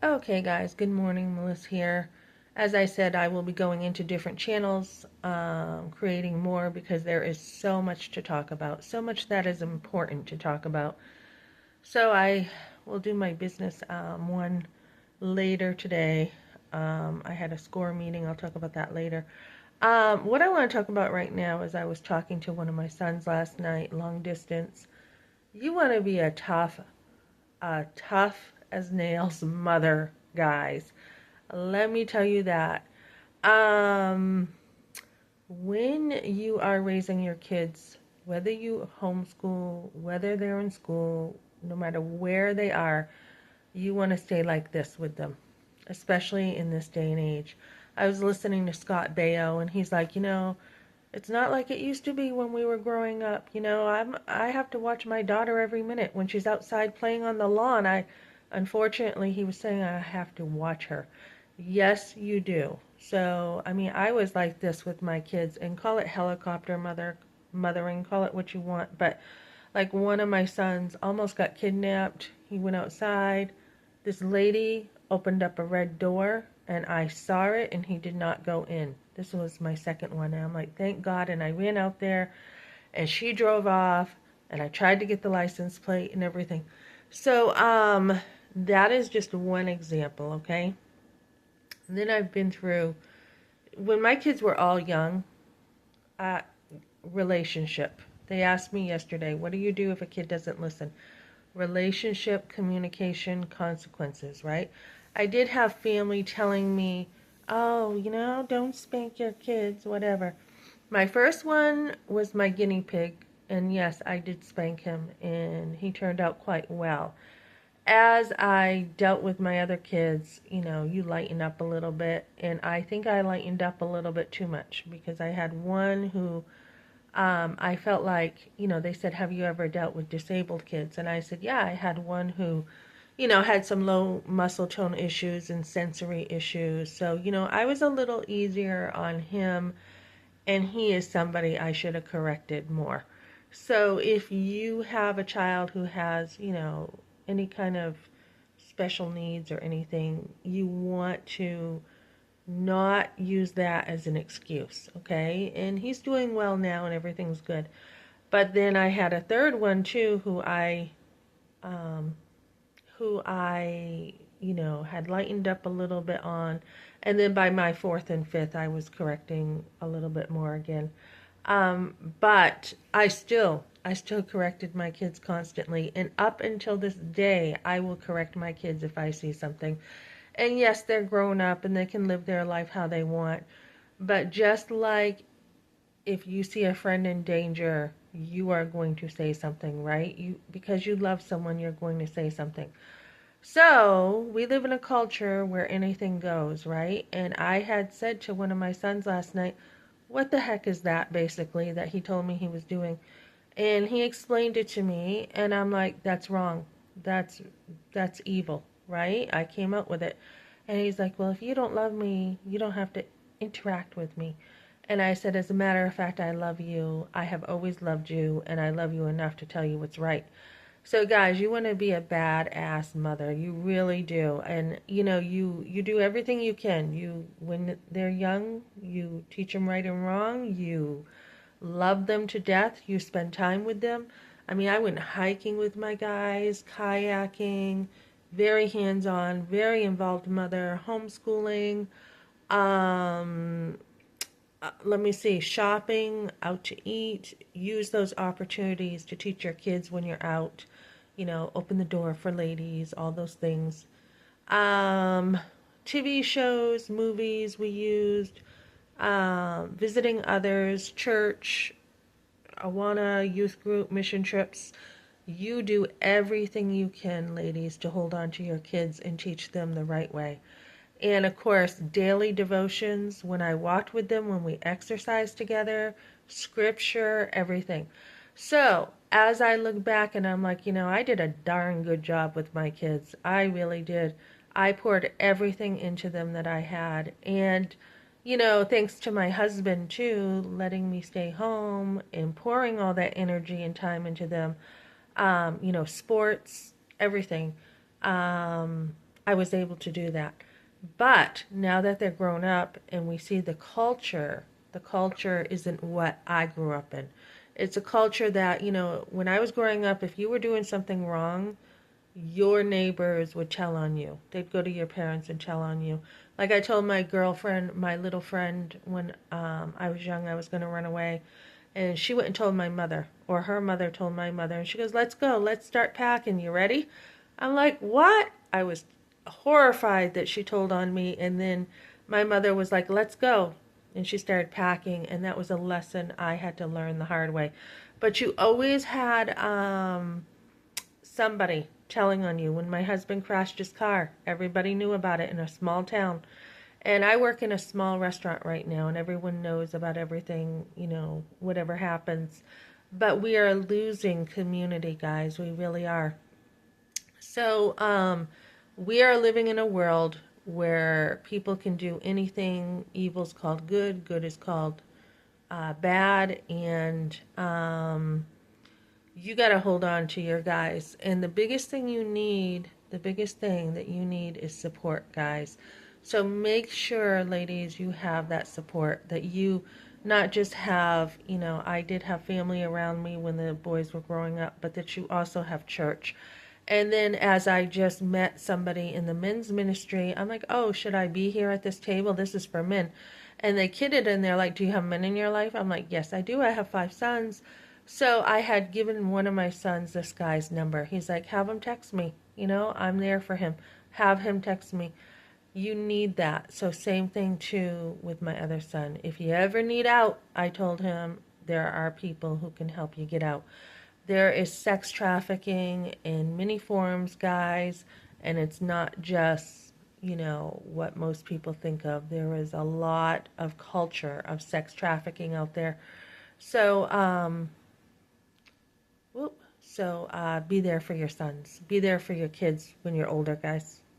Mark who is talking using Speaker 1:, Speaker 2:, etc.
Speaker 1: Okay, guys, good morning. Melissa here. As I said, I will be going into different channels, creating more because there is so much to talk about, so much that is important to talk about. So I will do my business one later today. I had a score meeting. I'll talk about that later. What I want to talk about right now is I was talking to one of my sons last night, long distance. You want to be a tough as nails mother, guys. Let me tell you that. Um, when you are raising your kids, whether you homeschool, whether they're in school, no matter where they are, you want to stay like this with them, especially in this day and age. I was listening to Scott Baio, and he's like, it's not like it used to be when we were growing up. I have to watch my daughter every minute when she's outside playing on the lawn. Unfortunately, he was saying I have to watch her. Yes, you do. So, I mean, I was like this with my kids, and call it helicopter mothering, call it what you want, but like one of my sons almost got kidnapped. He went outside. This lady opened up a red door and I saw it and he did not go in. This was my second one. And I'm like, thank God. And I ran out there and she drove off and I tried to get the license plate and everything. So, that is just one example, okay? And then I've been through, when my kids were all young, uh, relationship. They asked me yesterday, what do you do if a kid doesn't listen? Relationship, communication, consequences, right? I did have family telling me, oh, don't spank your kids, whatever. My first one was my guinea pig, and yes, I did spank him, and he turned out quite well. As I dealt with my other kids, you lighten up a little bit, and I think I lightened up a little bit too much because I had one who I felt like, they said, have you ever dealt with disabled kids? And I said, yeah, I had one who, had some low muscle tone issues and sensory issues. So, I was a little easier on him, and he is somebody I should have corrected more. So, if you have a child who has, any kind of special needs or anything, you want to not use that as an excuse, okay? And he's doing well now and everything's good. But then I had a third one too um who I had lightened up a little bit on. And then by my fourth and fifth I was correcting a little bit more again. But I still corrected my kids constantly, and up until this day I will correct my kids if I see something. And yes, they're grown up and they can live their life how they want. But just like if you see a friend in danger, you are going to say something, right? Because you love someone, you're going to say something. So, we live in a culture where anything goes, right? And I had said to one of my sons last night, "What the heck is that?" basically that he told me he was doing. And he explained it to me, and I'm like, "That's wrong. That's evil." Right? I came up with it. And he's like, "Well, if you don't love me, you don't have to interact with me." And I said, "As a matter of fact, I love you. I have always loved you, and I love you enough to tell you what's right." So guys, you want to be a badass mother. You really do. And you do everything you can. When they're young, you teach them right and wrong. You love them to death. You spend time with them. I mean, I went hiking with my guys, kayaking, very hands-on, very involved mother, homeschooling, um, let me see, shopping, out to eat. Use those opportunities to teach your kids when you're out. Open the door for ladies, all those things. Um, TV shows, movies we used, visiting others, church, Awana, youth group, mission trips. You do everything you can, ladies, to hold on to your kids and teach them the right way. And of course, daily devotions when I walked with them, when we exercised together, scripture, everything. So, as I look back and I'm like, I did a darn good job with my kids. I really did. I poured everything into them that I had. And, thanks to my husband too, letting me stay home and pouring all that energy and time into them. Sports, everything. Um, I was able to do that. But now that they're grown up and we see the culture isn't what I grew up in. It's a culture that, when I was growing up, if you were doing something wrong, your neighbors would tell on you. They'd go to your parents and tell on you. Like I told my girlfriend, my little friend, when I was young, I was going to run away. And she went and told my mother, or her mother told my mother. And she goes, let's go. Let's start packing. You ready? I'm like, what? I was horrified that she told on me. And then my mother was like, let's go. And she started packing. And that was a lesson I had to learn the hard way. But you always had somebody telling on you. When my husband crashed his car, everybody knew about it in a small town. And I work in a small restaurant right now, and everyone knows about everything, whatever happens. But we are losing community, guys. We really are. So, we are living in a world where people can do anything. Evil's called good, good is called bad, and you got to hold on to your guys. And the biggest thing that you need is support, guys. So make sure, ladies, you have that support, that you not just have, I did have family around me when the boys were growing up, but that you also have church. And then as I just met somebody in the men's ministry, I'm like, oh, should I be here at this table? This is for men. And they kidded and they're like, do you have men in your life? I'm like, yes, I do. I have 5 sons. So I had given one of my sons this guy's number. He's like, have him text me. I'm there for him. Have him text me. You need that. So same thing too with my other son. If you ever need out, I told him there are people who can help you get out. There is sex trafficking in many forms, guys, and it's not just, what most people think of. There is a lot of culture of sex trafficking out there. So, be there for your sons. Be there for your kids when you're older, guys.